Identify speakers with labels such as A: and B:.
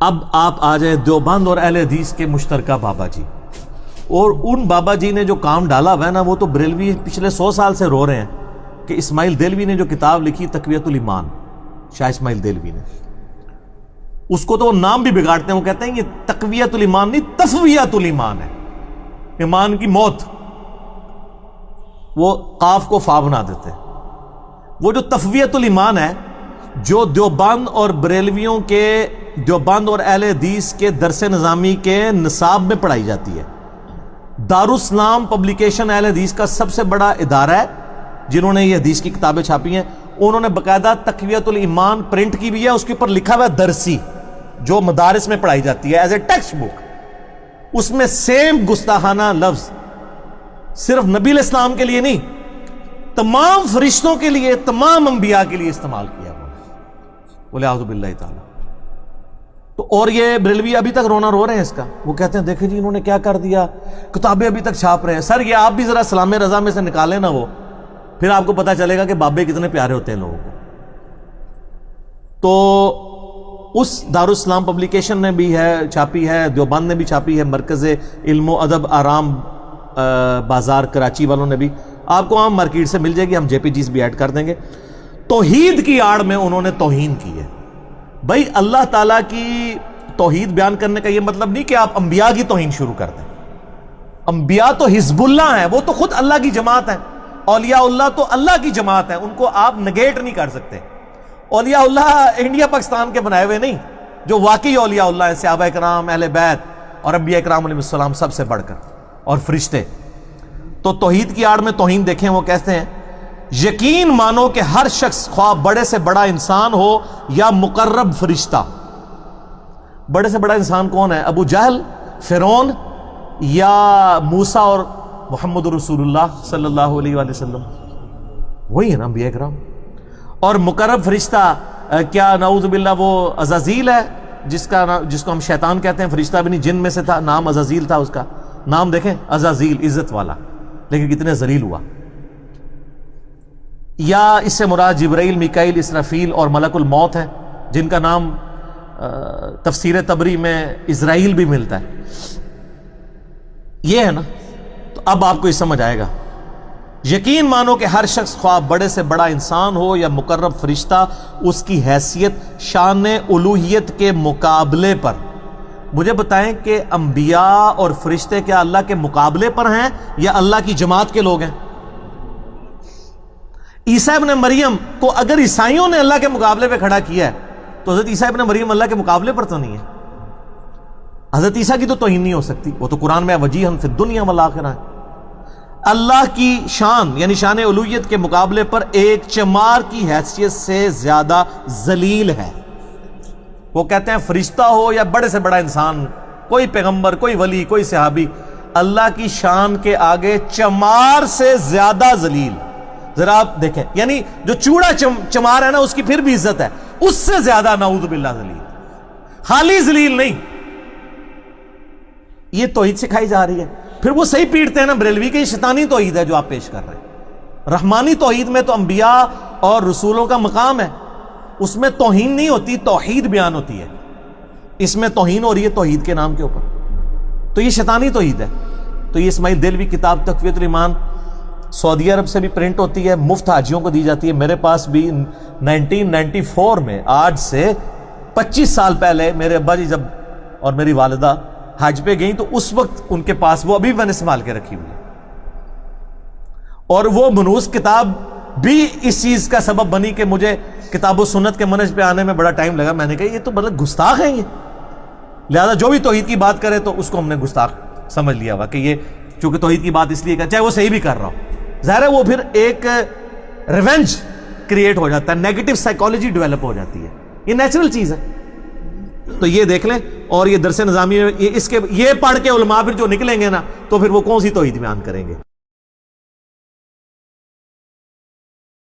A: اب آپ آ جائیں دیوبند اور اہل حدیث کے مشترکہ بابا جی، اور ان بابا جی نے جو کام ڈالا ہوا ہے نا، وہ تو بریلوی پچھلے 100 سال سے رو رہے ہیں کہ اسماعیل دہلوی نے جو کتاب لکھی تقویت الایمان، شاہ اسماعیل دہلوی نے، اس کو تو وہ نام بھی بگاڑتے ہیں، وہ کہتے ہیں یہ تقویت الایمان نہیں، تفویت الایمان ہے، ایمان کی موت، وہ قاف کو فا بنا دیتے ہیں۔ وہ جو تفویت الایمان ہے، جو دیوبند اور بریلویوں کے، دیوبند اور اہل حدیث کے درس نظامی کے نصاب میں پڑھائی جاتی ہے۔ دارالاسلام پبلیکیشن اہل حدیث کا سب سے بڑا ادارہ ہے، جنہوں نے یہ حدیث کی کتابیں چھاپی ہیں، انہوں نے باقاعدہ تقویت الایمان پرنٹ کی بھی ہے، اس کے اوپر لکھا ہوا ہے درسی، جو مدارس میں پڑھائی جاتی ہے ایز اے ٹیکسٹ بک۔ اس میں سیم گستاخانہ لفظ صرف نبی علیہ السلام کے لیے نہیں، تمام فرشتوں کے لیے، تمام انبیاء کے لیے استعمال کیا ہوا ہے، وَلِعَوْذُ بِاللَّهِ تعالی۔ تو اور یہ بریلوی ابھی تک رونا رو رہے ہیں اس کا، وہ کہتے ہیں دیکھیں جی انہوں نے کیا کر دیا، کتابیں ابھی تک چھاپ رہے ہیں۔ سر یہ آپ بھی ذرا سلام رضا میں سے نکالیں نا، وہ پھر آپ کو پتہ چلے گا کہ بابے کتنے پیارے ہوتے ہیں لوگوں کو۔ تو اس دارالاسلام پبلیکیشن نے بھی ہے چھاپی ہے، دیوبند نے بھی چھاپی ہے، مرکز علم و ادب آرام بازار کراچی والوں نے بھی، آپ کو عام مارکیٹ سے مل جائے گی، ہم جے پی جیز بھی ایڈ کر دیں گے۔ توحید کی آڑ میں انہوں نے توہین کی ہے۔ بھائی اللہ تعالیٰ کی توحید بیان کرنے کا یہ مطلب نہیں کہ آپ انبیاء کی توہین شروع کر دیں۔ انبیاء تو حزب اللہ ہیں، وہ تو خود اللہ کی جماعت ہیں، اولیاء اللہ تو اللہ کی جماعت ہیں، ان کو آپ نگیٹ نہیں کر سکتے۔ اولیاء اللہ انڈیا پاکستان کے بنائے ہوئے نہیں، جو واقعی اولیاء اللہ ہیں، صحابہ کرام، اہل بیت اور انبیاء کرام علیہ السلام سب سے بڑھ کر، اور فرشتے۔ تو توحید کی آڑ میں توہین دیکھیں، وہ کہتے ہیں یقین مانو کہ ہر شخص خواہ بڑے سے بڑا انسان ہو یا مقرب فرشتہ۔ بڑے سے بڑا انسان کون ہے؟ ابو جہل، فرعون، یا موسیٰ اور محمد رسول اللہ صلی اللہ علیہ وآلہ وسلم، وہی ہے نا انبیاء کرام۔ اور مقرب فرشتہ کیا نعوذ باللہ وہ عزازیل ہے، جس کو ہم شیطان کہتے ہیں، فرشتہ بھی نہیں، جن میں سے تھا، نام عزازیل تھا، اس کا نام دیکھیں عزازیل، عزت والا، لیکن کتنے ذلیل ہوا۔ یا اس سے مراد جبرائیل، میکائیل، اسرافیل اور ملک الموت ہے، جن کا نام تفسیر طبری میں اسرائیل بھی ملتا ہے۔ یہ ہے نا، تو اب آپ کو یہ سمجھ آئے گا۔ یقین مانو کہ ہر شخص خواہ بڑے سے بڑا انسان ہو یا مقرب فرشتہ، اس کی حیثیت شان الوہیت کے مقابلے پر۔ مجھے بتائیں کہ انبیاء اور فرشتے کیا اللہ کے مقابلے پر ہیں یا اللہ کی جماعت کے لوگ ہیں؟ عیسیٰ ابن مریم کو اگر عیسائیوں نے اللہ کے مقابلے پہ کھڑا کیا ہے تو حضرت عیسیٰ ابن مریم اللہ کے مقابلے پر تو نہیں ہے۔ حضرت عیسیٰ کی تو توہین نہیں ہو سکتی، وہ تو قرآن میں وجیہا فی الدنیا والآخرہ ہے۔ اللہ کی شان یعنی شان الوہیت کے مقابلے پر ایک چمار کی حیثیت سے زیادہ ذلیل ہے۔ وہ کہتے ہیں فرشتہ ہو یا بڑے سے بڑا انسان، کوئی پیغمبر، کوئی ولی، کوئی صحابی، اللہ کی شان کے آگے چمار سے زیادہ ذلیل۔ ذرا آپ دیکھیں، یعنی جو چوڑا چمار ہے نا، اس کی پھر بھی عزت ہے، اس سے زیادہ نعوذ باللہ ذلیل، خالی ذلیل نہیں۔ یہ توحید سکھائی جا رہی ہے، پھر وہ صحیح پیٹتے ہیں نا بریلوی کے، یہ شیطانی توحید ہے جو آپ پیش کر رہے ہیں۔ رحمانی توحید میں تو انبیاء اور رسولوں کا مقام ہے، اس میں توہین نہیں ہوتی، توحید بیان ہوتی ہے۔ اس میں توہین ہو رہی ہے توحید کے نام کے اوپر، تو یہ شیطانی توحید ہے۔ تو یہ اسماعیل دہلوی کتاب تقویت الایمان سعودی عرب سے بھی پرنٹ ہوتی ہے، مفت حاجیوں کو دی جاتی ہے۔ میرے پاس بھی 1994 میں، آج سے 25 سال پہلے، میرے ابا جی جب اور میری والدہ حج پہ گئیں تو اس وقت ان کے پاس وہ ابھی میں نے سنبھال کے رکھی ہوئی ہے۔ اور وہ منحوس کتاب بھی اس چیز کا سبب بنی کہ مجھے کتاب و سنت کے منہج پہ آنے میں بڑا ٹائم لگا۔ میں نے کہا یہ تو مطلب گستاخ ہیں یہ، لہذا جو بھی توحید کی بات کرے تو اس کو ہم نے گستاخ سمجھ لیا ہوا کہ یہ چونکہ توحید کی بات اس لیے کہ چاہے وہ صحیح بھی کر رہا ہو، ظاہر ہے وہ پھر ایک ریونج کریٹ ہو جاتا ہے، نیگیٹو سائیکالوجی ڈیولپ ہو جاتی ہے، یہ نیچرل چیز ہے۔ تو یہ دیکھ لیں، اور یہ درس نظامی میں یہ پڑھ کے علماء پھر جو نکلیں گے نا، تو پھر وہ کون سی توحید بیان کریں گے؟